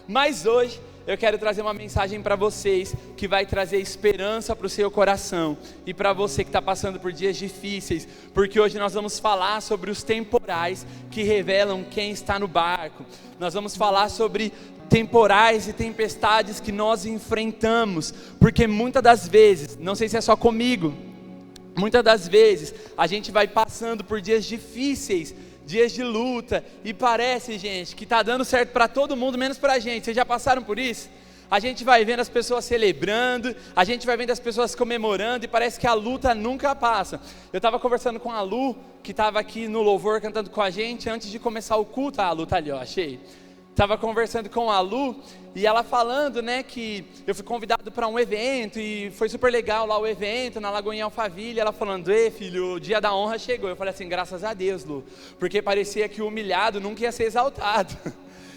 Mas hoje eu quero trazer uma mensagem para vocês que vai trazer esperança para o seu coração e para você que está passando por dias difíceis, porque hoje nós vamos falar sobre os temporais que revelam quem está no barco. Nós vamos falar sobre temporais e tempestades que nós enfrentamos, porque muitas das vezes, não sei se é só comigo, muitas das vezes a gente vai passando por dias difíceis, dias de luta, e parece, gente, que está dando certo para todo mundo, menos para a gente. Vocês já passaram por isso? A gente vai vendo as pessoas celebrando, a gente vai vendo as pessoas comemorando, e parece que a luta nunca passa. Eu estava conversando com a Lu, que estava aqui no louvor cantando com a gente, antes de começar o culto. A Lu tá ali, ó, achei. Estava conversando com a Lu, e ela falando, né, que eu fui convidado para um evento, e foi super legal lá o evento, na Lagoinha Alphaville. Ela falando, filho, o dia da honra chegou. Eu falei assim, graças a Deus, Lu, porque parecia que o humilhado nunca ia ser exaltado.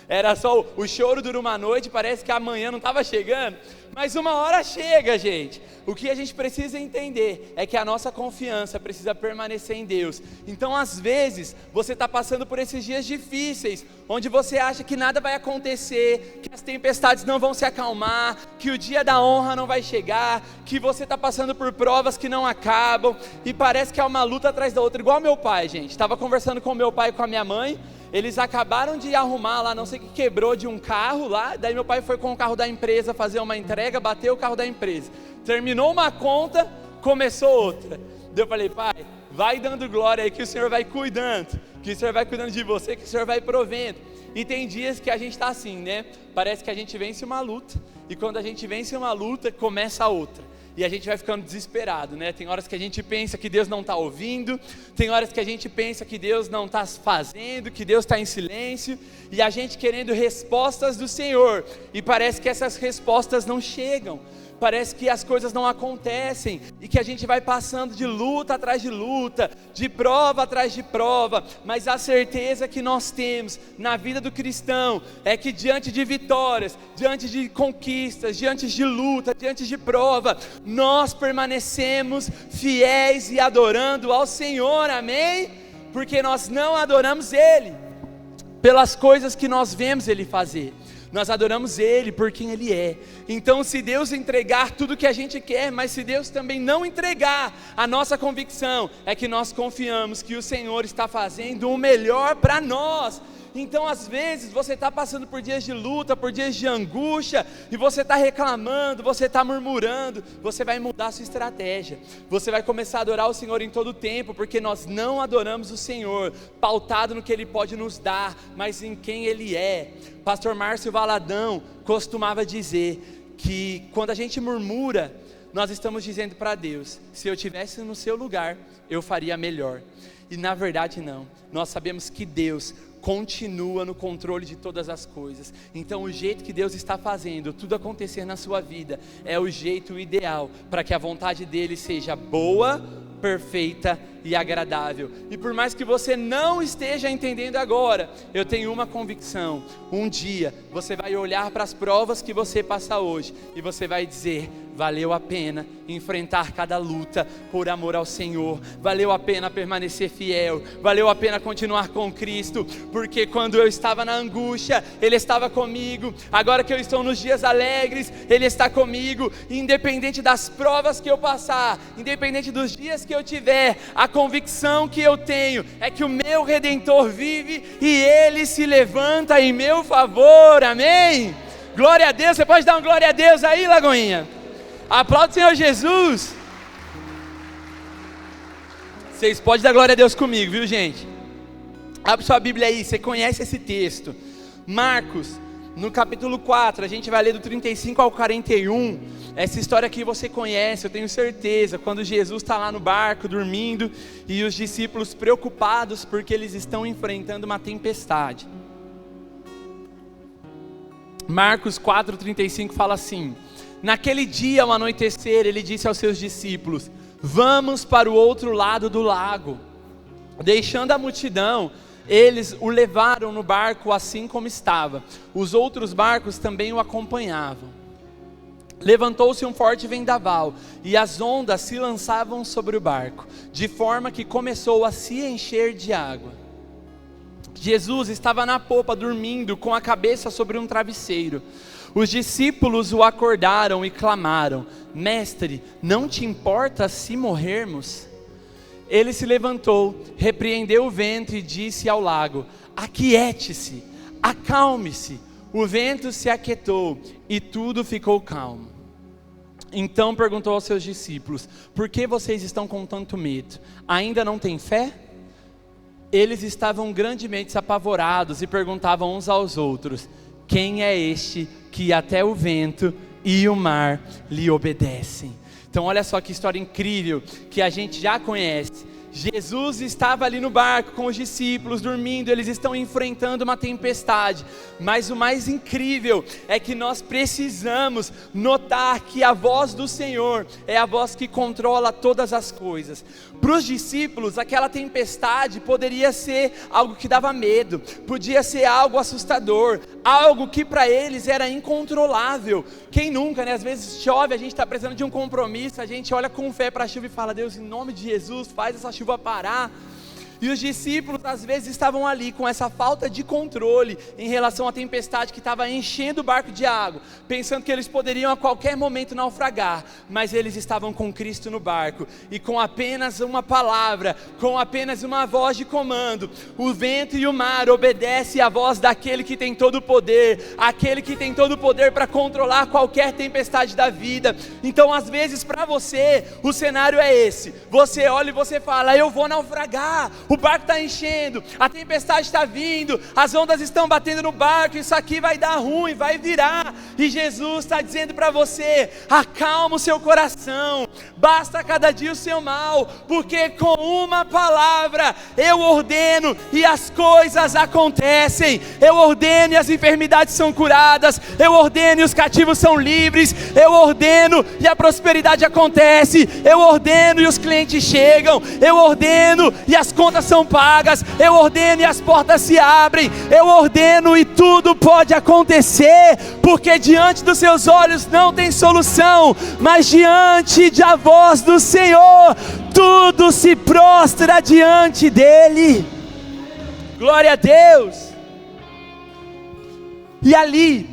Era só o choro dura uma noite, parece que amanhã não estava chegando, mas uma hora chega, gente. O que a gente precisa entender é que a nossa confiança precisa permanecer em Deus. Então às vezes você está passando por esses dias difíceis, onde você acha que nada vai acontecer, que as tempestades não vão se acalmar, que o dia da honra não vai chegar, que você está passando por provas que não acabam, e parece que é uma luta atrás da outra, igual meu pai, gente. Estava conversando com meu pai e com a minha mãe. Eles acabaram de arrumar lá, não sei o que quebrou de um carro lá. Daí meu pai foi com o carro da empresa fazer uma entrega, bateu o carro da empresa. Terminou uma conta, começou outra. Daí eu falei, pai, vai dando glória aí que o Senhor vai cuidando. Que o Senhor vai cuidando de você, que o Senhor vai provendo. E tem dias que a gente está assim, né? Parece que a gente vence uma luta. E quando a gente vence uma luta, começa outra. E a gente vai ficando desesperado, né? Tem horas que a gente pensa que Deus não está ouvindo, tem horas que a gente pensa que Deus não está fazendo, que Deus está em silêncio, e a gente querendo respostas do Senhor, e parece que essas respostas não chegam, parece que as coisas não acontecem, e que a gente vai passando de luta atrás de luta, de prova atrás de prova, mas a certeza que nós temos na vida do cristão, é que diante de vitórias, diante de conquistas, diante de luta, diante de prova, nós permanecemos fiéis e adorando ao Senhor, amém? Porque nós não adoramos Ele pelas coisas que nós vemos Ele fazer, nós adoramos Ele por quem Ele é. Então se Deus entregar tudo que a gente quer, mas se Deus também não entregar, a nossa convicção é que nós confiamos que o Senhor está fazendo o melhor para nós. Então às vezes você está passando por dias de luta, por dias de angústia, e você está reclamando, você está murmurando. Você vai mudar a sua estratégia, você vai começar a adorar o Senhor em todo o tempo, porque nós não adoramos o Senhor pautado no que Ele pode nos dar, mas em quem Ele é. Pastor Márcio Valadão costumava dizer que quando a gente murmura, nós estamos dizendo para Deus, se eu estivesse no seu lugar, eu faria melhor. E na verdade não, nós sabemos que Deus continua no controle de todas as coisas. Então o jeito que Deus está fazendo tudo acontecer na sua vida é o jeito ideal para que a vontade dele seja boa, perfeita e agradável. E por mais que você não esteja entendendo agora, eu tenho uma convicção: um dia você vai olhar para as provas que você passa hoje e você vai dizer, valeu a pena enfrentar cada luta por amor ao Senhor, valeu a pena permanecer fiel, valeu a pena continuar com Cristo, porque quando eu estava na angústia, Ele estava comigo, agora que eu estou nos dias alegres, Ele está comigo, independente das provas que eu passar, independente dos dias que eu tiver, a convicção que eu tenho é que o meu Redentor vive e Ele se levanta em meu favor, amém? Glória a Deus. Você pode dar um glória a Deus aí, Lagoinha? Aplauda o Senhor Jesus. Vocês podem dar glória a Deus comigo, viu, gente? Abre sua Bíblia aí, você conhece esse texto, Marcos, no capítulo 4, a gente vai ler do 35 ao 41, essa história que você conhece, eu tenho certeza, quando Jesus está lá no barco dormindo, e os discípulos preocupados, porque eles estão enfrentando uma tempestade. Marcos 4:35 fala assim: naquele dia ao anoitecer, ele disse aos seus discípulos, vamos para o outro lado do lago. Deixando a multidão, eles o levaram no barco assim como estava, os outros barcos também o acompanhavam. Levantou-se um forte vendaval, e as ondas se lançavam sobre o barco, de forma que começou a se encher de água. Jesus estava na popa dormindo com a cabeça sobre um travesseiro. Os discípulos o acordaram e clamaram: Mestre, não te importa se morrermos? Ele se levantou, repreendeu o vento e disse ao lago: Aquiete-se, acalme-se. O vento se aquietou e tudo ficou calmo. Então perguntou aos seus discípulos: Por que vocês estão com tanto medo? Ainda não têm fé? Eles estavam grandemente apavorados e perguntavam uns aos outros: Quem é este que até o vento e o mar lhe obedecem? Então olha só que história incrível que a gente já conhece. Jesus estava ali no barco com os discípulos dormindo, eles estão enfrentando uma tempestade, mas o mais incrível é que nós precisamos notar que a voz do Senhor é a voz que controla todas as coisas. Para os discípulos, aquela tempestade poderia ser algo que dava medo, podia ser algo assustador, algo que para eles era incontrolável. Quem nunca, né? Às vezes chove, a gente está precisando de um compromisso, a gente olha com fé para a chuva e fala: Deus, em nome de Jesus, faz essa chuva parar. E os discípulos às vezes estavam ali com essa falta de controle em relação à tempestade que estava enchendo o barco de água, pensando que eles poderiam a qualquer momento naufragar, mas eles estavam com Cristo no barco, e com apenas uma palavra, com apenas uma voz de comando, o vento e o mar obedecem à voz daquele que tem todo o poder, aquele que tem todo o poder para controlar qualquer tempestade da vida. Então às vezes para você, o cenário é esse, você olha e você fala: eu vou naufragar, o barco está enchendo, a tempestade está vindo, as ondas estão batendo no barco, isso aqui vai dar ruim, vai virar. E Jesus está dizendo para você: acalma o seu coração, basta cada dia o seu mal, porque com uma palavra eu ordeno e as coisas acontecem. Eu ordeno e as enfermidades são curadas, eu ordeno e os cativos são livres, eu ordeno e a prosperidade acontece, eu ordeno e os clientes chegam, eu ordeno e as contas são pagas, eu ordeno e as portas se abrem, eu ordeno e tudo pode acontecer, porque diante dos seus olhos não tem solução, mas diante da voz do Senhor, tudo se prostra diante dele. Glória a Deus. E ali,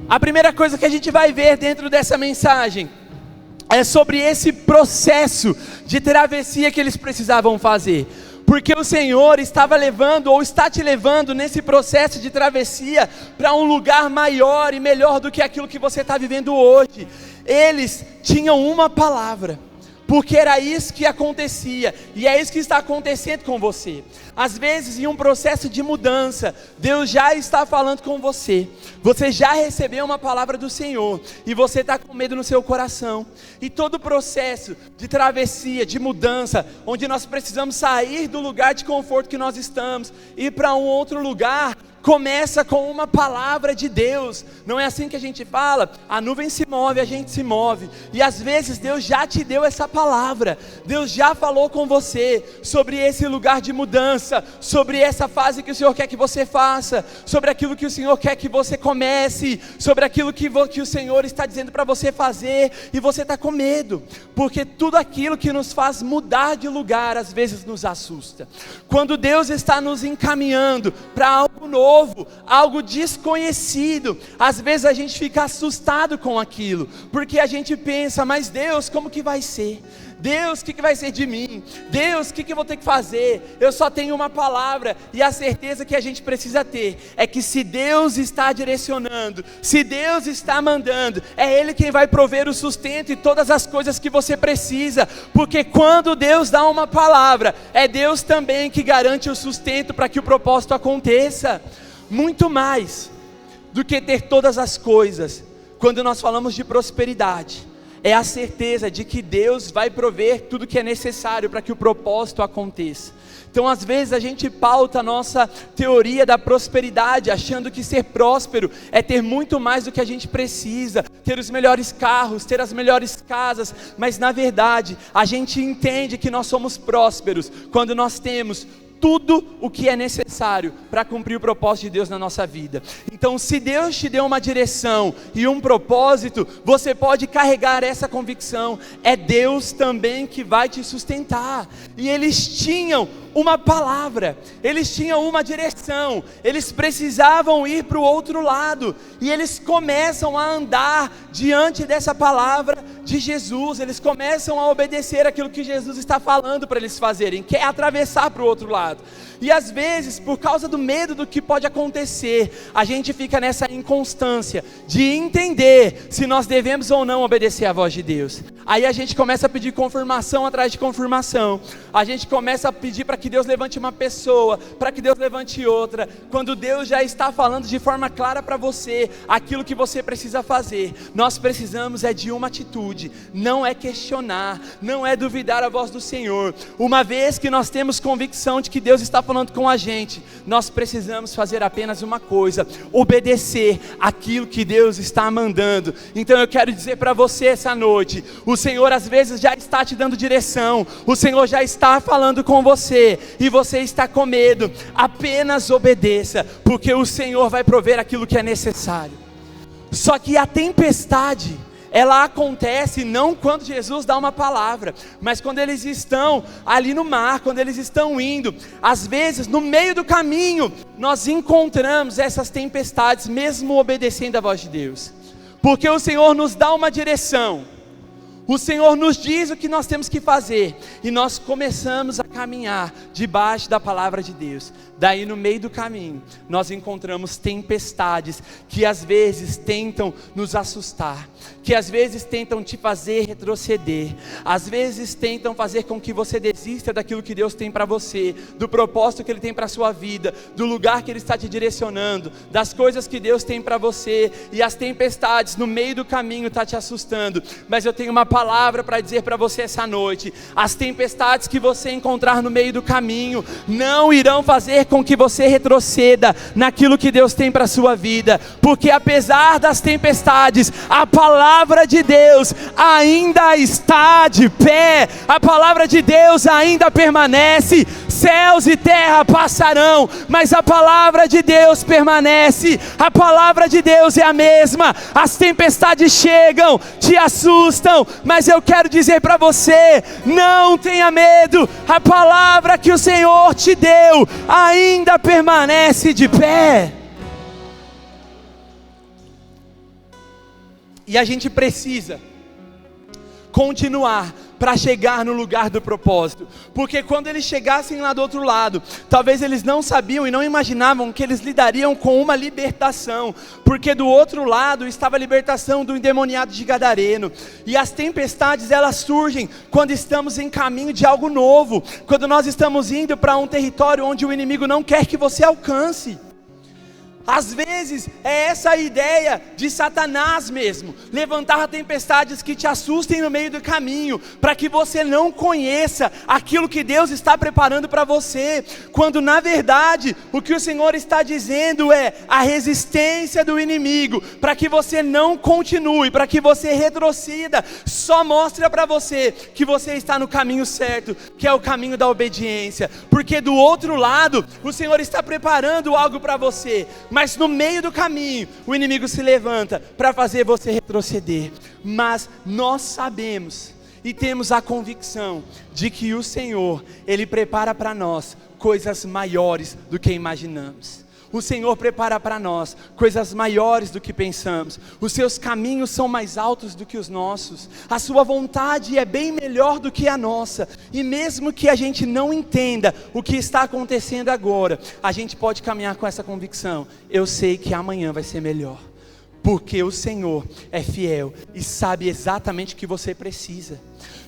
a primeira coisa que a gente vai ver dentro dessa mensagem é sobre esse processo de travessia que eles precisavam fazer. Porque o Senhor estava levando, ou está te levando nesse processo de travessia para um lugar maior e melhor do que aquilo que você está vivendo hoje. Eles tinham uma palavra, porque era isso que acontecia, e é isso que está acontecendo com você. Às vezes em um processo de mudança, Deus já está falando com você, você já recebeu uma palavra do Senhor, e você está com medo no seu coração, e todo o processo de travessia, de mudança, onde nós precisamos sair do lugar de conforto que nós estamos, ir para um outro lugar, começa com uma palavra de Deus. Não é assim que a gente fala? A nuvem se move, a gente se move. E às vezes Deus já te deu essa palavra, Deus já falou com você sobre esse lugar de mudança, sobre essa fase que o Senhor quer que você faça, sobre aquilo que o Senhor quer que você comece, sobre aquilo que o Senhor está dizendo para você fazer, e você está com medo, porque tudo aquilo que nos faz mudar de lugar às vezes nos assusta. Quando Deus está nos encaminhando para algo novo, algo desconhecido, às vezes a gente fica assustado com aquilo, porque a gente pensa: mas Deus, como que vai ser? Deus, o que vai ser de mim? Deus, o que eu vou ter que fazer? Eu só tenho uma palavra, e a certeza que a gente precisa ter é que se Deus está direcionando, se Deus está mandando, é Ele quem vai prover o sustento e todas as coisas que você precisa, porque quando Deus dá uma palavra, é Deus também que garante o sustento para que o propósito aconteça. Muito mais do que ter todas as coisas, quando nós falamos de prosperidade, é a certeza de que Deus vai prover tudo que é necessário para que o propósito aconteça. Então às vezes a gente pauta a nossa teoria da prosperidade, achando que ser próspero é ter muito mais do que a gente precisa, ter os melhores carros, ter as melhores casas, mas na verdade a gente entende que nós somos prósperos quando nós temos tudo o que é necessário para cumprir o propósito de Deus na nossa vida. Então Então, se Deus te deu uma direção e um propósito, você pode carregar essa convicção. É Deus também que vai te sustentar. E eles tinham uma palavra, eles tinham uma direção, eles precisavam ir para o outro lado, e eles começam a andar diante dessa palavra de Jesus, eles começam a obedecer aquilo que Jesus está falando para eles fazerem, que é atravessar para o outro lado. E às vezes, por causa do medo do que pode acontecer, a gente fica nessa inconstância de entender se nós devemos ou não obedecer à voz de Deus. Aí a gente começa a pedir confirmação atrás de confirmação, a gente começa a pedir para que Deus levante uma pessoa, para que Deus levante outra, quando Deus já está falando de forma clara para você aquilo que você precisa fazer. Nós precisamos de uma atitude, não é questionar, não é duvidar a voz do Senhor. Uma vez que nós temos convicção de que Deus está falando com a gente, nós precisamos fazer apenas uma coisa: obedecer aquilo que Deus está mandando. Então eu quero dizer para você essa noite, o Senhor às vezes já está te dando direção, o Senhor já está falando com você, e você está com medo. Apenas obedeça, porque o Senhor vai prover aquilo que é necessário. Só que a tempestade, ela acontece não quando Jesus dá uma palavra, mas quando eles estão ali no mar, quando eles estão indo. Às vezes, no meio do caminho, nós encontramos essas tempestades, mesmo obedecendo a voz de Deus, porque o Senhor nos dá uma direção, o Senhor nos diz o que nós temos que fazer, e nós começamos a caminhar debaixo da palavra de Deus. Daí no meio do caminho, nós encontramos tempestades que às vezes tentam nos assustar, que às vezes tentam te fazer retroceder, às vezes tentam fazer com que você desista daquilo que Deus tem para você, do propósito que Ele tem para a sua vida, do lugar que Ele está te direcionando, das coisas que Deus tem para você. E as tempestades no meio do caminho estão te assustando, mas eu tenho uma palavra para dizer para você essa noite: as tempestades que você encontrar no meio do caminho não irão fazer com que você retroceda naquilo que Deus tem para a sua vida, porque apesar das tempestades, a palavra de Deus ainda está de pé, a palavra de Deus ainda permanece. Céus e terra passarão, mas a palavra de Deus permanece. A palavra de Deus é a mesma. As tempestades chegam, te assustam, mas eu quero dizer para você: não tenha medo. A palavra que o Senhor te deu ainda permanece de pé. E a gente precisa continuar para chegar no lugar do propósito, porque quando eles chegassem lá do outro lado, talvez eles não sabiam e não imaginavam que eles lidariam com uma libertação, porque do outro lado estava a libertação do endemoniado de Gadareno. E as tempestades, elas surgem quando estamos em caminho de algo novo, quando nós estamos indo para um território onde o inimigo não quer que você alcance. Às vezes é essa a ideia de Satanás mesmo, levantar tempestades que te assustem no meio do caminho, para que você não conheça aquilo que Deus está preparando para você, quando na verdade o que o Senhor está dizendo é a resistência do inimigo, para que você não continue, para que você retroceda. Só mostra para você que você está no caminho certo, que é o caminho da obediência, porque do outro lado o Senhor está preparando algo para você, mas no meio do caminho o inimigo se levanta para fazer você retroceder. Mas nós sabemos e temos a convicção de que o Senhor, Ele prepara para nós coisas maiores do que imaginamos. O Senhor prepara para nós coisas maiores do que pensamos. Os seus caminhos são mais altos do que os nossos. A sua vontade é bem melhor do que a nossa. E mesmo que a gente não entenda o que está acontecendo agora, a gente pode caminhar com essa convicção: eu sei que amanhã vai ser melhor, porque o Senhor é fiel e sabe exatamente o que você precisa.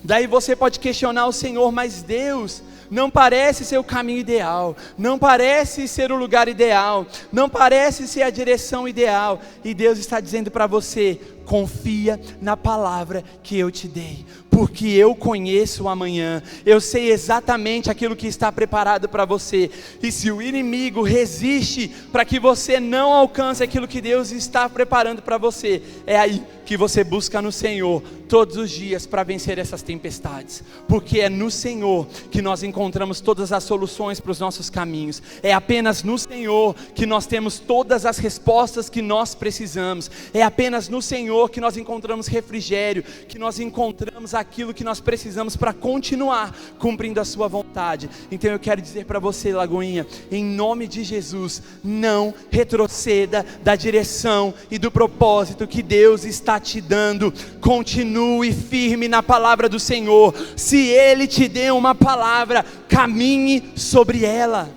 Daí você pode questionar o Senhor: mas Deus, não parece ser o caminho ideal, não parece ser o lugar ideal, não parece ser a direção ideal. E Deus está dizendo para você: confia na palavra que eu te dei, porque eu conheço o amanhã, eu sei exatamente aquilo que está preparado para você. E se o inimigo resiste para que você não alcance aquilo que Deus está preparando para você, é aí que você busca no Senhor todos os dias para vencer essas tempestades, porque é no Senhor que nós encontramos todas as soluções para os nossos caminhos, é apenas no Senhor que nós temos todas as respostas que nós precisamos, é apenas no Senhor que nós encontramos refrigério, que nós encontramos aquilo que nós precisamos para continuar cumprindo a sua vontade. Então eu quero dizer para você, Lagoinha, em nome de Jesus, não retroceda da direção e do propósito que Deus está te dando. Continue firme na palavra do Senhor. Se Ele te deu uma palavra, caminhe sobre ela,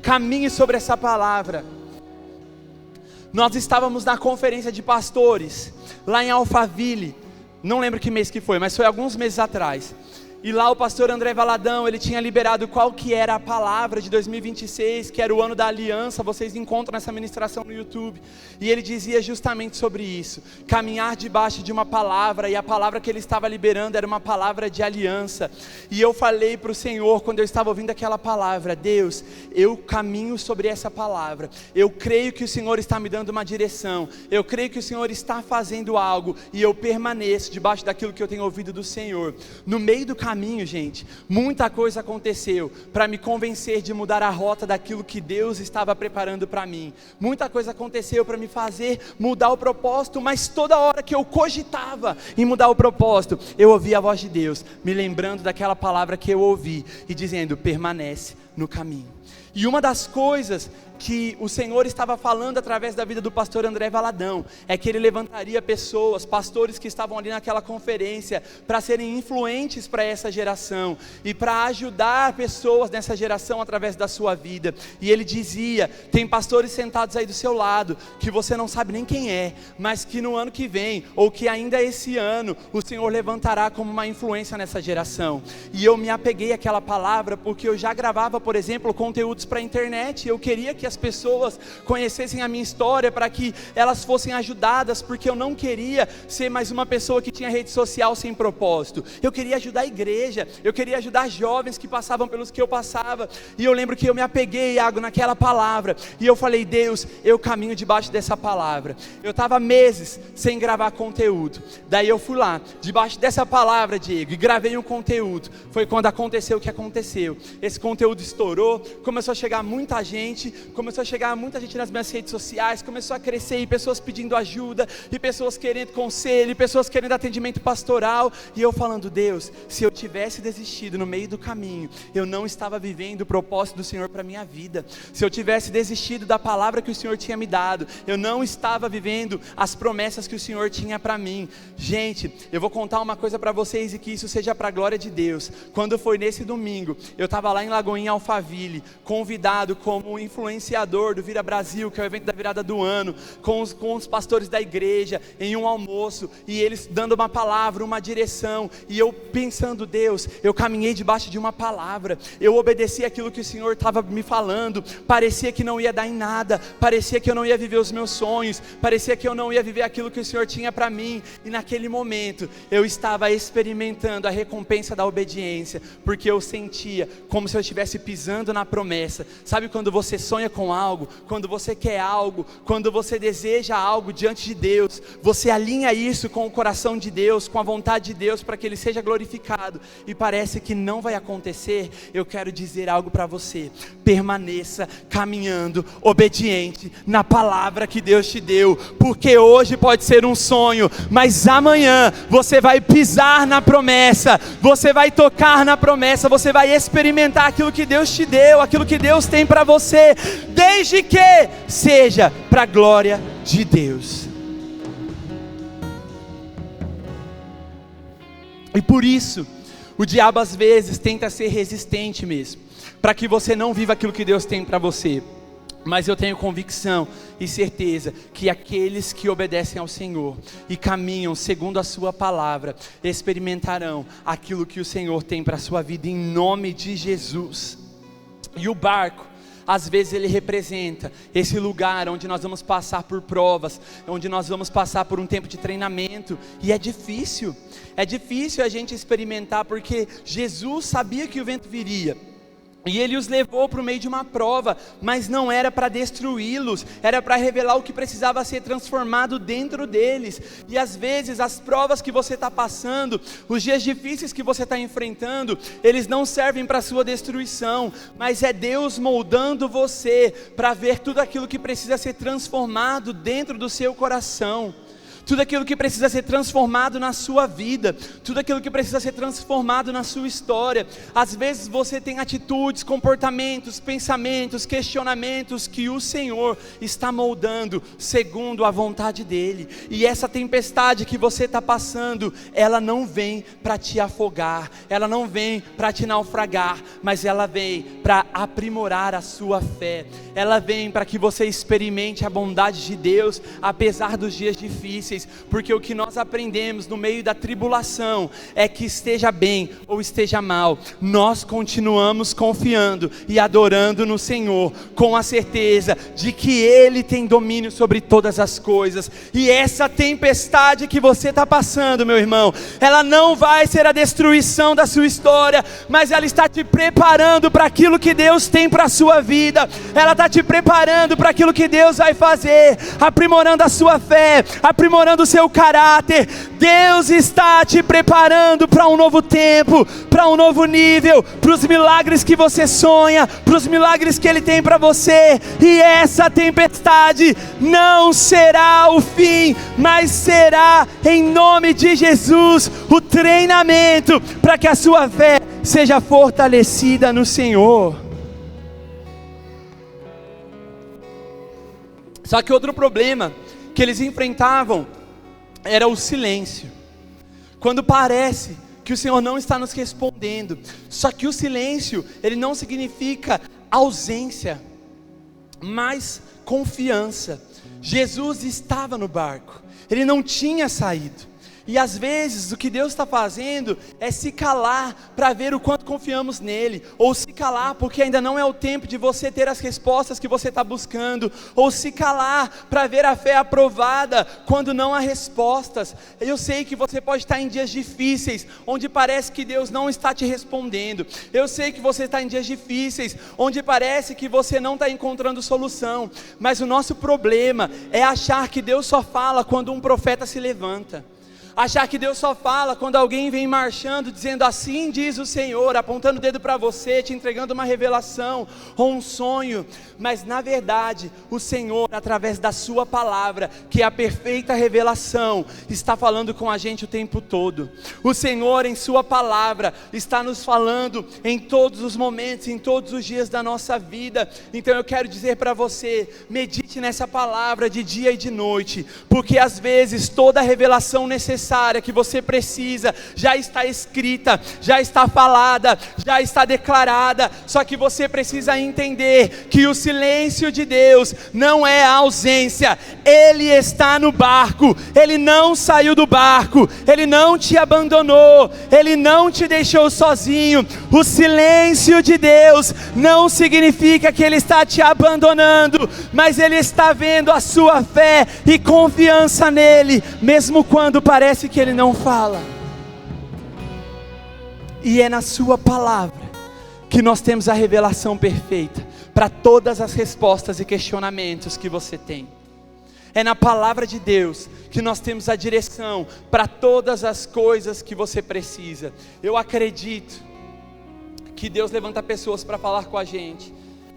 caminhe sobre essa palavra. Nós estávamos na conferência de pastores lá em Alphaville, não lembro que mês que foi, mas foi alguns meses atrás. E lá o pastor André Valadão, ele tinha liberado qual que era a palavra de 2026, que era o ano da aliança. Vocês encontram essa ministração no YouTube. E ele dizia justamente sobre isso, caminhar debaixo de uma palavra, e a palavra que ele estava liberando era uma palavra de aliança. E eu falei para o Senhor, quando eu estava ouvindo aquela palavra: Deus, eu caminho sobre essa palavra, eu creio que o Senhor está me dando uma direção, eu creio que o Senhor está fazendo algo, e eu permaneço debaixo daquilo que eu tenho ouvido do Senhor. No meio do caminho, gente, muita coisa aconteceu para me convencer de mudar a rota daquilo que Deus estava preparando para mim. Muita coisa aconteceu para me fazer mudar o propósito, mas toda hora que eu cogitava em mudar o propósito, eu ouvia a voz de Deus me lembrando daquela palavra que eu ouvi e dizendo: permanece no caminho. E uma das coisas que o Senhor estava falando através da vida do pastor André Valadão é que ele levantaria pessoas, pastores que estavam ali naquela conferência, para serem influentes para essa geração e para ajudar pessoas nessa geração através da sua vida. E ele dizia: tem pastores sentados aí do seu lado que você não sabe nem quem é, mas que no ano que vem, ou que ainda esse ano, o Senhor levantará como uma influência nessa geração. E eu me apeguei àquela palavra porque eu já gravava, por exemplo, conteúdos para a internet. Eu queria que as pessoas conhecessem a minha história, para que elas fossem ajudadas, porque eu não queria ser mais uma pessoa que tinha rede social sem propósito. Eu queria ajudar a igreja, eu queria ajudar jovens que passavam pelos que eu passava. E eu lembro que eu me apeguei, Iago, naquela palavra, e eu falei: Deus, eu caminho debaixo dessa palavra. Eu estava meses sem gravar conteúdo, daí eu fui lá, debaixo dessa palavra, Diego, e gravei um conteúdo. Foi quando aconteceu o que aconteceu. Esse conteúdo estourou, começou a chegar muita gente, nas minhas redes sociais, começou a crescer, e pessoas pedindo ajuda, e pessoas querendo conselho, e pessoas querendo atendimento pastoral, e eu falando: Deus, se eu tivesse desistido no meio do caminho, eu não estava vivendo o propósito do Senhor para a minha vida. Se eu tivesse desistido da palavra que o Senhor tinha me dado, eu não estava vivendo as promessas que o Senhor tinha para mim. Gente, eu vou contar uma coisa para vocês, e que isso seja para a glória de Deus. Quando foi nesse domingo, eu estava lá em Lagoinha, Alphaville, convidado como influenciador do Vira Brasil, que é o evento da virada do ano, com os pastores da igreja, em um almoço, e eles dando uma palavra, uma direção, e eu pensando: Deus, eu caminhei debaixo de uma palavra, eu obedeci aquilo que o Senhor estava me falando. Parecia que não ia dar em nada, parecia que eu não ia viver os meus sonhos, parecia que eu não ia viver aquilo que o Senhor tinha para mim, e naquele momento, eu estava experimentando a recompensa da obediência, porque eu sentia como se eu estivesse pisando na promessa. Sabe quando você sonha com algo, quando você quer algo, quando você deseja algo diante de Deus, você alinha isso com o coração de Deus, com a vontade de Deus, para que Ele seja glorificado, e parece que não vai acontecer? Eu quero dizer algo para você: permaneça caminhando, obediente na palavra que Deus te deu, porque hoje pode ser um sonho, mas amanhã você vai pisar na promessa, você vai tocar na promessa, você vai experimentar aquilo que Deus te deu, aquilo que Deus tem para você, desde que seja para a glória de Deus. E por isso, o diabo às vezes tenta ser resistente mesmo, para que você não viva aquilo que Deus tem para você. Mas eu tenho convicção e certeza que aqueles que obedecem ao Senhor e caminham segundo a sua palavra, experimentarão aquilo que o Senhor tem para a sua vida, em nome de Jesus. E o barco, às vezes ele representa esse lugar onde nós vamos passar por provas, onde nós vamos passar por um tempo de treinamento, e é difícil a gente experimentar, porque Jesus sabia que o vento viria. E ele os levou para o meio de uma prova, mas não era para destruí-los, era para revelar o que precisava ser transformado dentro deles. E às vezes as provas que você está passando, os dias difíceis que você está enfrentando, eles não servem para a sua destruição, mas é Deus moldando você para ver tudo aquilo que precisa ser transformado dentro do seu coração. Tudo aquilo que precisa ser transformado na sua vida, tudo aquilo que precisa ser transformado na sua história. Às vezes você tem atitudes, comportamentos, pensamentos, questionamentos que o Senhor está moldando segundo a vontade dEle. E essa tempestade que você está passando, ela não vem para te afogar, ela não vem para te naufragar, mas ela vem para aprimorar a sua fé. Ela vem para que você experimente a bondade de Deus, apesar dos dias difíceis. Porque o que nós aprendemos no meio da tribulação é que esteja bem ou esteja mal, nós continuamos confiando e adorando no Senhor, com a certeza de que Ele tem domínio sobre todas as coisas. E essa tempestade que você está passando, meu irmão, ela não vai ser a destruição da sua história, mas ela está te preparando para aquilo que Deus tem para a sua vida. Ela está te preparando para aquilo que Deus vai fazer, aprimorando a sua fé, aprimorando o seu caráter. Deus está te preparando para um novo tempo, para um novo nível, para os milagres que você sonha, para os milagres que Ele tem para você. E essa tempestade não será o fim, mas será, em nome de Jesus, o treinamento para que a sua fé seja fortalecida no Senhor. Só que outro problema que eles enfrentavam era o silêncio. Quando parece que o Senhor não está nos respondendo, só que o silêncio, ele não significa ausência, mas confiança. Jesus estava no barco, Ele não tinha saído. E às vezes o que Deus está fazendo é se calar para ver o quanto confiamos nele, ou se calar porque ainda não é o tempo de você ter as respostas que você está buscando, ou se calar para ver a fé aprovada quando não há respostas. Eu sei que você pode estar em dias difíceis, onde parece que Deus não está te respondendo. Eu sei que você está em dias difíceis, onde parece que você não está encontrando solução. Mas o nosso problema é achar que Deus só fala quando um profeta se levanta. Achar que Deus só fala quando alguém vem marchando, dizendo assim diz o Senhor, apontando o dedo para você, te entregando uma revelação ou um sonho. Mas na verdade, o Senhor, através da sua palavra, que é a perfeita revelação, está falando com a gente o tempo todo. O Senhor, em sua palavra, está nos falando em todos os momentos, em todos os dias da nossa vida. Então eu quero dizer para você, medite nessa palavra de dia e de noite, porque às vezes toda a revelação necessária que você precisa já está escrita, já está falada, já está declarada. Só que você precisa entender que o silêncio de Deus não é a ausência. Ele está no barco, Ele não saiu do barco, Ele não te abandonou, Ele não te deixou sozinho. O silêncio de Deus não significa que Ele está te abandonando, mas Ele está vendo a sua fé e confiança nele, mesmo quando parece que Ele não fala. E é na sua palavra que nós temos a revelação perfeita para todas as respostas e questionamentos que você tem. É na palavra de Deus que nós temos a direção para todas as coisas que você precisa. Eu acredito que Deus levanta pessoas para falar com a gente.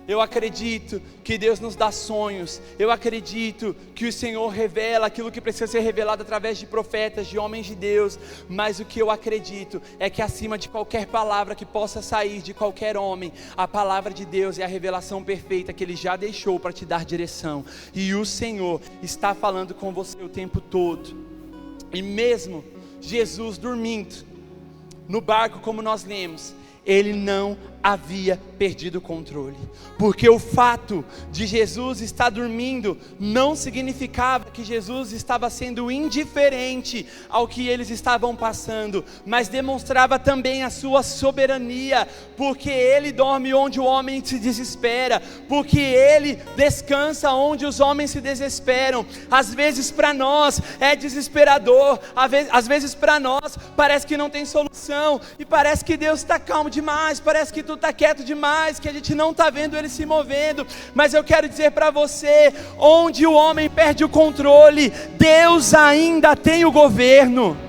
Eu acredito que Deus nos dá sonhos. Eu acredito que o Senhor revela aquilo que precisa ser revelado através de profetas, de homens de Deus. Mas o que eu acredito é que acima de qualquer palavra que possa sair de qualquer homem, a palavra de Deus é a revelação perfeita que Ele já deixou para te dar direção. E o Senhor está falando com você o tempo todo. E mesmo Jesus dormindo no barco, como nós lemos, Ele não havia perdido o controle, porque o fato de Jesus estar dormindo não significava que Jesus estava sendo indiferente ao que eles estavam passando, mas demonstrava também a sua soberania, porque Ele dorme onde o homem se desespera, porque Ele descansa onde os homens se desesperam. Às vezes para nós é desesperador, às vezes para nós parece que não tem solução, e parece que Deus está calmo demais, parece que tudo está quieto demais, que a gente não está vendo Ele se movendo. Mas eu quero dizer para você, onde o homem perde o controle, Deus ainda tem o governo.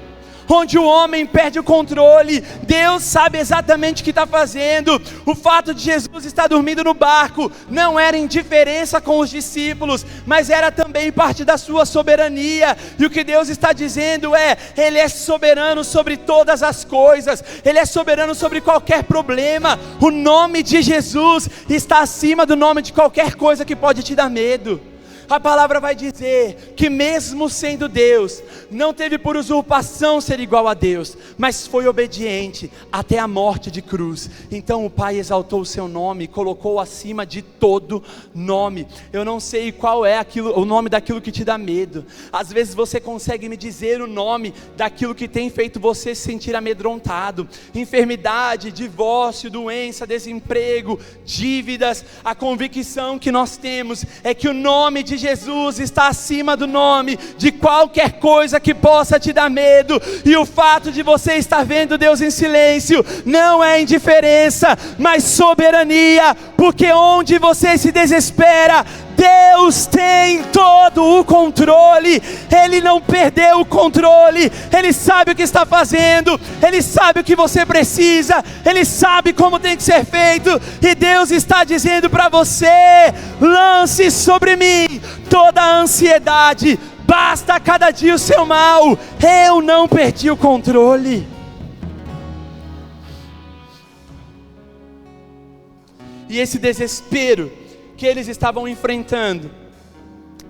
Onde o homem perde o controle, Deus sabe exatamente o que está fazendo. O fato de Jesus estar dormindo no barco não era indiferença com os discípulos, mas era também parte da sua soberania. E o que Deus está dizendo é: Ele é soberano sobre todas as coisas, Ele é soberano sobre qualquer problema. O nome de Jesus está acima do nome de qualquer coisa que pode te dar medo. A palavra vai dizer que mesmo sendo Deus, não teve por usurpação ser igual a Deus, mas foi obediente até a morte de cruz. Então o Pai exaltou o seu nome, colocou acima de todo nome. Eu não sei qual é o nome daquilo que te dá medo. Às vezes você consegue me dizer o nome daquilo que tem feito você se sentir amedrontado: enfermidade, divórcio, doença, desemprego, dívidas. A convicção que nós temos é que o nome de Jesus está acima do nome de qualquer coisa que possa te dar medo. E o fato de você estar vendo Deus em silêncio não é indiferença, mas soberania, porque onde você se desespera, Deus tem todo o controle. Ele não perdeu o controle, Ele sabe o que está fazendo, Ele sabe o que você precisa, Ele sabe como tem que ser feito. E Deus está dizendo para você: lance sobre mim toda a ansiedade, basta cada dia o seu mal, eu não perdi o controle. E esse desespero que eles estavam enfrentando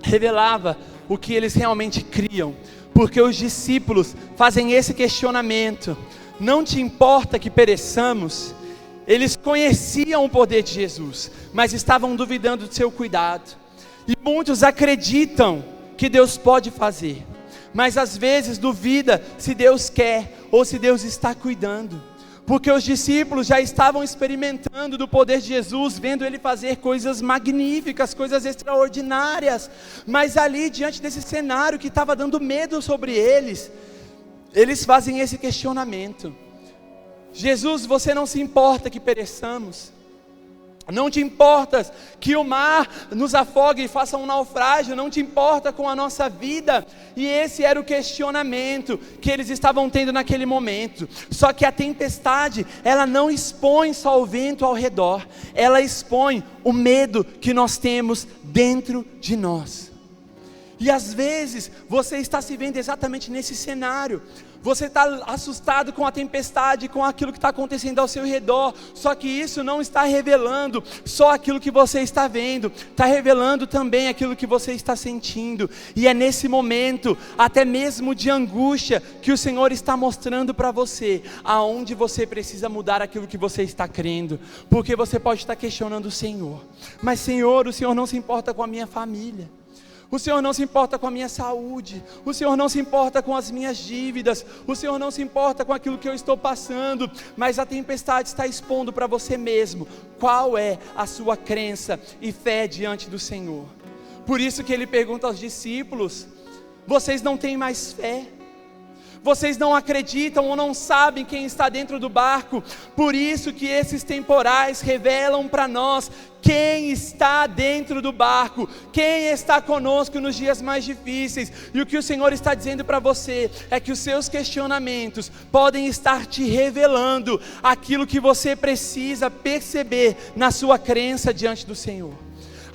revelava o que eles realmente criam, porque os discípulos fazem esse questionamento: não te importa que pereçamos? Eles conheciam o poder de Jesus, mas estavam duvidando do seu cuidado. E muitos acreditam que Deus pode fazer, mas às vezes duvida se Deus quer ou se Deus está cuidando. Porque os discípulos já estavam experimentando do poder de Jesus, vendo Ele fazer coisas magníficas, coisas extraordinárias. Mas ali, diante desse cenário que estava dando medo sobre eles, eles fazem esse questionamento: Jesus, você não se importa que pereçamos? Não te importas que o mar nos afogue e faça um naufrágio? Não te importa com a nossa vida? E esse era o questionamento que eles estavam tendo naquele momento. Só que a tempestade, ela não expõe só o vento ao redor, ela expõe o medo que nós temos dentro de nós. E às vezes você está se vendo exatamente nesse cenário. Você está assustado com a tempestade, com aquilo que está acontecendo ao seu redor. Só que isso não está revelando só aquilo que você está vendo, está revelando também aquilo que você está sentindo. E é nesse momento, até mesmo de angústia, que o Senhor está mostrando para você aonde você precisa mudar aquilo que você está crendo. Porque você pode estar questionando o Senhor: mas Senhor, o Senhor não se importa com a minha família, o Senhor não se importa com a minha saúde, o Senhor não se importa com as minhas dívidas, o Senhor não se importa com aquilo que eu estou passando. Mas a tempestade está expondo para você mesmo qual é a sua crença e fé diante do Senhor. Por isso que Ele pergunta aos discípulos: vocês não têm mais fé? Vocês não acreditam ou não sabem quem está dentro do barco? Por isso que esses temporais revelam para nós quem está dentro do barco, quem está conosco nos dias mais difíceis. E o que o Senhor está dizendo para você é que os seus questionamentos podem estar te revelando aquilo que você precisa perceber na sua crença diante do Senhor.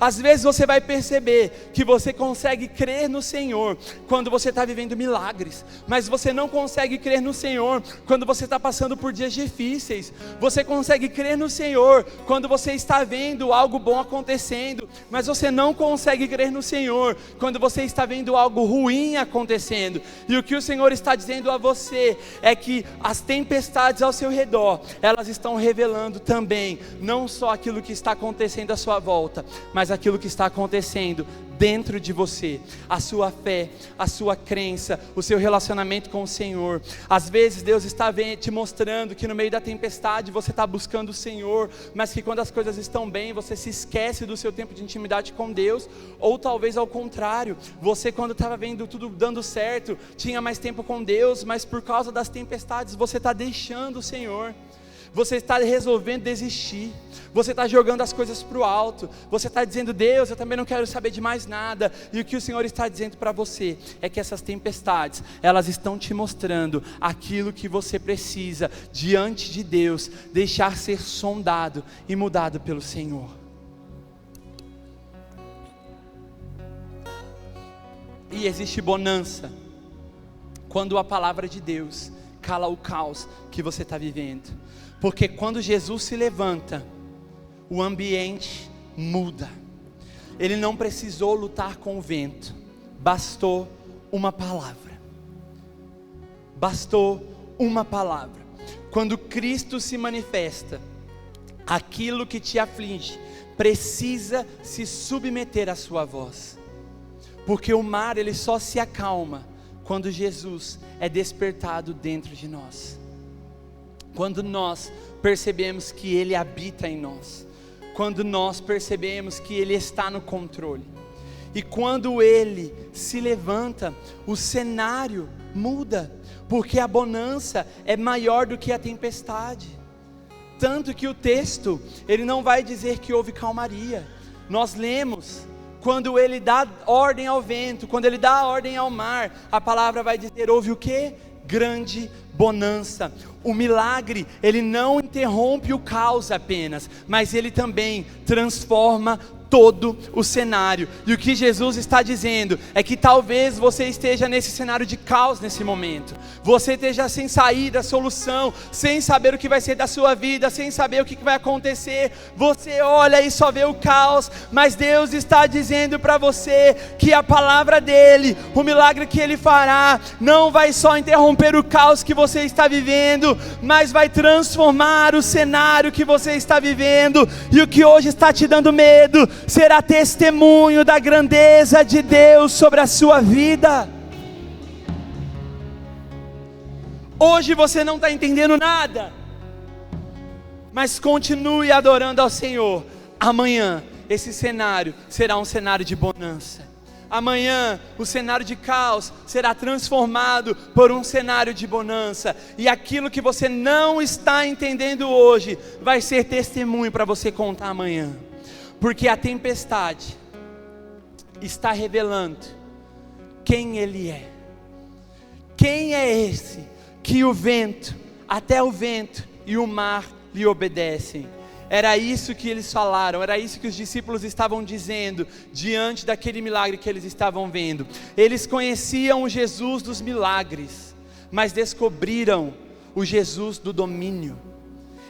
Às vezes você vai perceber que você consegue crer no Senhor quando você está vivendo milagres, mas você não consegue crer no Senhor quando você está passando por dias difíceis. Você consegue crer no Senhor quando você está vendo algo bom acontecendo, mas você não consegue crer no Senhor quando você está vendo algo ruim acontecendo. E o que o Senhor está dizendo a você é que as tempestades ao seu redor, elas estão revelando também não só aquilo que está acontecendo à sua volta, mas aquilo que está acontecendo dentro de você, a sua fé, a sua crença, o seu relacionamento com o Senhor. Às vezes Deus está te mostrando que no meio da tempestade você está buscando o Senhor, mas que quando as coisas estão bem, você se esquece do seu tempo de intimidade com Deus. Ou talvez ao contrário, você, quando estava vendo tudo dando certo, tinha mais tempo com Deus, mas por causa das tempestades você está deixando o Senhor. você está resolvendo desistir, você está jogando as coisas para o alto, você está dizendo: Deus, eu também não quero saber de mais nada. E o que o Senhor está dizendo para você é que essas tempestades, elas estão te mostrando aquilo que você precisa diante de Deus, deixar ser sondado e mudado pelo Senhor. E existe bonança quando a palavra de Deus cala o caos que você está vivendo, porque quando Jesus se levanta, o ambiente muda. Ele não precisou lutar com o vento, bastou uma palavra. Bastou uma palavra. Quando Cristo se manifesta, aquilo que te aflige precisa se submeter à sua voz, porque o mar ele só se acalma quando Jesus é despertado dentro de nós, quando nós percebemos que Ele habita em nós, quando nós percebemos que Ele está no controle. E quando Ele se levanta, o cenário muda, porque a bonança é maior do que a tempestade. Tanto que o texto, ele não vai dizer que houve calmaria. Nós lemos, quando Ele dá ordem ao vento, quando Ele dá ordem ao mar, a palavra vai dizer: houve o quê? Grande bonança. O milagre, ele não interrompe o caos apenas, mas ele também transforma todo o cenário. E o que Jesus está dizendo é que talvez você esteja nesse cenário de caos nesse momento, você esteja sem saída, solução, sem saber o que vai ser da sua vida, sem saber o que vai acontecer. Você olha e só vê o caos, mas Deus está dizendo para você que a palavra dele, o milagre que ele fará, não vai só interromper o caos que você está vivendo, mas vai transformar o cenário que você está vivendo. E o que hoje está te dando medo será testemunho da grandeza de Deus sobre a sua vida. Hoje você não está entendendo nada, mas continue adorando ao Senhor. Amanhã esse cenário será um cenário de bonança. Amanhã o cenário de caos será transformado por um cenário de bonança. E aquilo que você não está entendendo hoje vai ser testemunho para você contar amanhã. Porque a tempestade está revelando quem Ele é. Quem é esse que o vento, até o vento e o mar lhe obedecem? Era isso que eles falaram, era isso que os discípulos estavam dizendo diante daquele milagre que eles estavam vendo. Eles conheciam o Jesus dos milagres, mas descobriram o Jesus do domínio.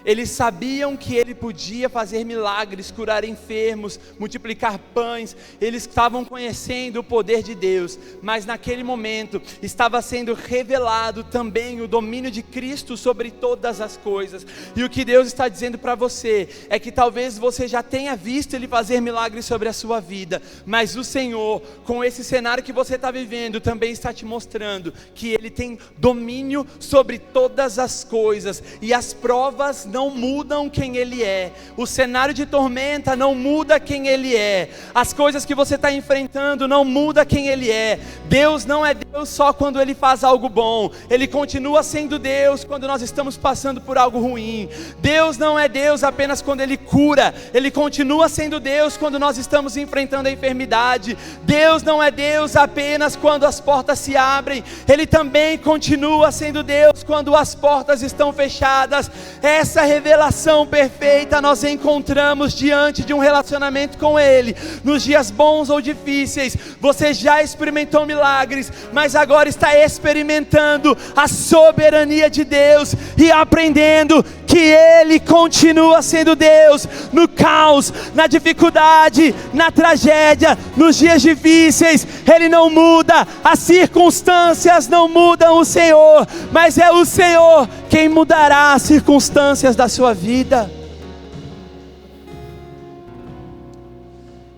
Eles sabiam que Ele podia fazer milagres, curar enfermos, multiplicar pães. Eles estavam conhecendo o poder de Deus, mas naquele momento estava sendo revelado também o domínio de Cristo sobre todas as coisas. E o que Deus está dizendo para você é que talvez você já tenha visto Ele fazer milagres sobre a sua vida, mas o Senhor, com esse cenário que você está vivendo, também está te mostrando que Ele tem domínio sobre todas as coisas, e as provas não mudam quem Ele é, o cenário de tormenta não muda quem Ele é, as coisas que você está enfrentando não muda quem Ele é. Deus não é Deus só quando Ele faz algo bom, Ele continua sendo Deus quando nós estamos passando por algo ruim. Deus não é Deus apenas quando Ele cura, Ele continua sendo Deus quando nós estamos enfrentando a enfermidade. Deus não é Deus apenas quando as portas se abrem, Ele também continua sendo Deus quando as portas estão fechadas. Essa revelação perfeita nós encontramos diante de um relacionamento com Ele. Nos dias bons ou difíceis, você já experimentou milagres, mas agora está experimentando a soberania de Deus e aprendendo que Ele continua sendo Deus no caos, na dificuldade, na tragédia, nos dias difíceis. Ele não muda, as circunstâncias não mudam o Senhor, mas é o Senhor quem mudará as circunstâncias da sua vida.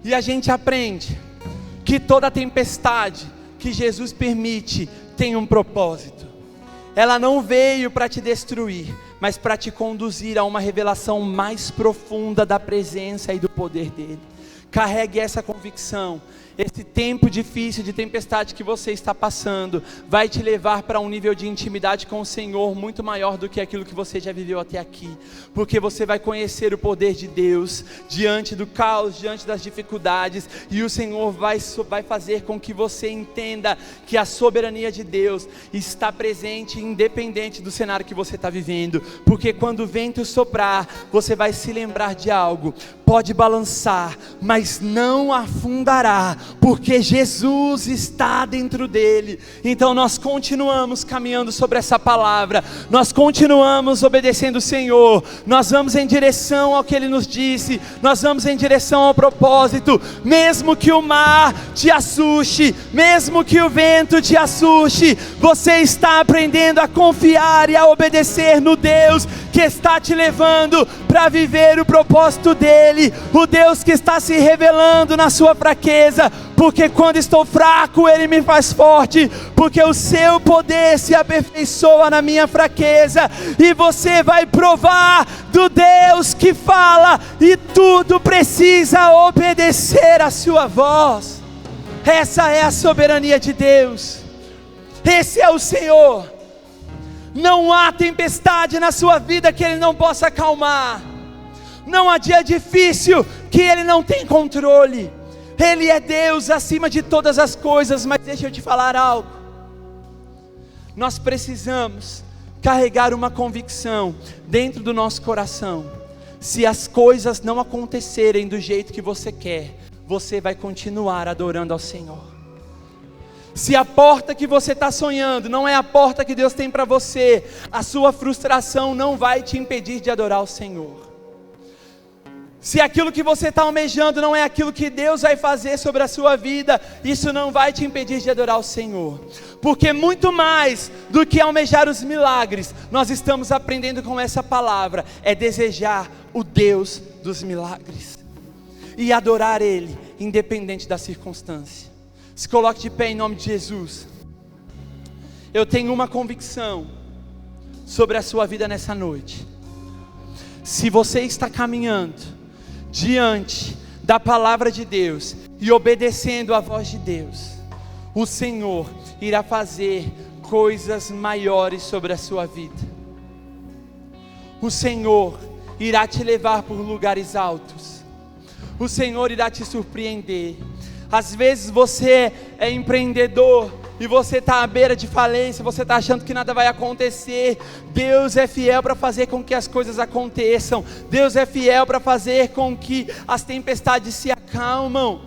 E a gente aprende que toda tempestade que Jesus permite tem um propósito. Ela não veio para te destruir, mas para te conduzir a uma revelação mais profunda da presença e do poder dEle. Carregue essa convicção. Esse tempo difícil de tempestade que você está passando vai te levar para um nível de intimidade com o Senhor muito maior do que aquilo que você já viveu até aqui, porque você vai conhecer o poder de Deus diante do caos, diante das dificuldades, e o Senhor vai fazer com que você entenda que a soberania de Deus está presente independente do cenário que você está vivendo, porque quando o vento soprar, você vai se lembrar de algo: pode balançar, mas não afundará, porque Jesus está dentro dele. Então nós continuamos caminhando sobre essa palavra, nós continuamos obedecendo o Senhor, nós vamos em direção ao que Ele nos disse, nós vamos em direção ao propósito, mesmo que o mar te assuste, mesmo que o vento te assuste, você está aprendendo a confiar e a obedecer no Deus que está te levando para viver o propósito dele, o Deus que está se revelando na sua fraqueza, porque quando estou fraco Ele me faz forte, porque o seu poder se aperfeiçoa na minha fraqueza, e você vai provar do Deus que fala e tudo precisa obedecer a sua voz. Essa é a soberania de Deus, esse é o Senhor. Não há tempestade na sua vida que Ele não possa acalmar, não há dia difícil que Ele não tem controle. Ele é Deus acima de todas as coisas. Mas deixa eu te falar algo, nós precisamos carregar uma convicção dentro do nosso coração: se as coisas não acontecerem do jeito que você quer, você vai continuar adorando ao Senhor. Se a porta que você está sonhando não é a porta que Deus tem para você, a sua frustração não vai te impedir de adorar o Senhor. Se aquilo que você está almejando não é aquilo que Deus vai fazer sobre a sua vida, isso não vai te impedir de adorar o Senhor. Porque muito mais do que almejar os milagres, nós estamos aprendendo com essa palavra, é desejar o Deus dos milagres e adorar Ele, independente da circunstância. Se coloque de pé em nome de Jesus. Eu tenho uma convicção sobre a sua vida nessa noite. Se você está caminhando diante da palavra de Deus e obedecendo a voz de Deus, o Senhor irá fazer coisas maiores sobre a sua vida. O Senhor irá te levar por lugares altos. O Senhor irá te surpreender. Às vezes você é empreendedor e você está à beira de falência, você está achando que nada vai acontecer. Deus é fiel para fazer com que as coisas aconteçam. Deus é fiel para fazer com que as tempestades se acalmam.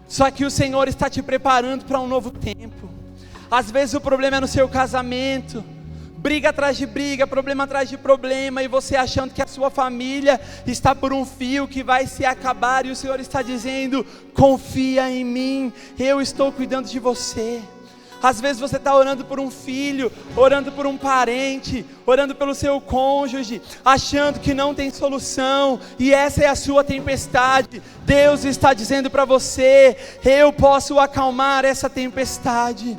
Só que o Senhor está te preparando para um novo tempo. Às vezes o problema é no seu casamento, briga atrás de briga, problema atrás de problema, e você achando que a sua família está por um fio que vai se acabar, e o Senhor está dizendo: confia em mim, eu estou cuidando de você. Às vezes você está orando por um filho, orando por um parente, orando pelo seu cônjuge, achando que não tem solução, e essa é a sua tempestade. Deus está dizendo para você: eu posso acalmar essa tempestade.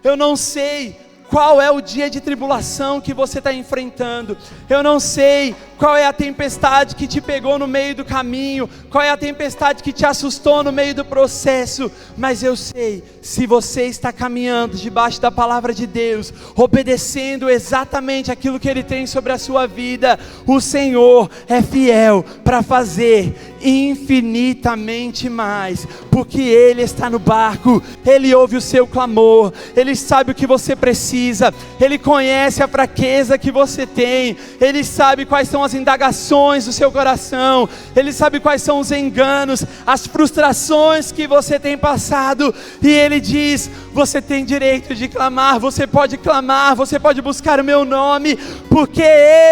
Eu não sei qual é o dia de tribulação que você está enfrentando, eu não sei qual é a tempestade que te pegou no meio do caminho, qual é a tempestade que te assustou no meio do processo, mas eu sei, se você está caminhando debaixo da palavra de Deus, obedecendo exatamente aquilo que Ele tem sobre a sua vida, o Senhor é fiel para fazer infinitamente mais, porque Ele está no barco, Ele ouve o seu clamor, Ele sabe o que você precisa, Ele conhece a fraqueza que você tem, Ele sabe quais são as indagações do seu coração, Ele sabe quais são os enganos, as frustrações que você tem passado, e Ele diz: você tem direito de clamar, você pode buscar o meu nome, porque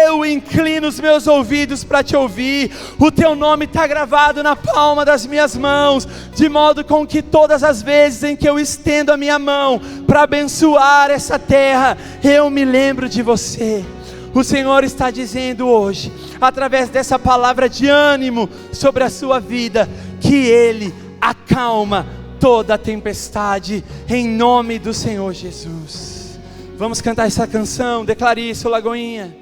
eu inclino os meus ouvidos para te ouvir. O teu nome está gravado na palma das minhas mãos, de modo com que todas as vezes em que eu estendo a minha mão para abençoar essa terra, eu me lembro de você. O Senhor está dizendo hoje, através dessa palavra de ânimo sobre a sua vida, que Ele acalma toda a tempestade, em nome do Senhor Jesus. Vamos cantar essa canção, declare isso, Lagoinha.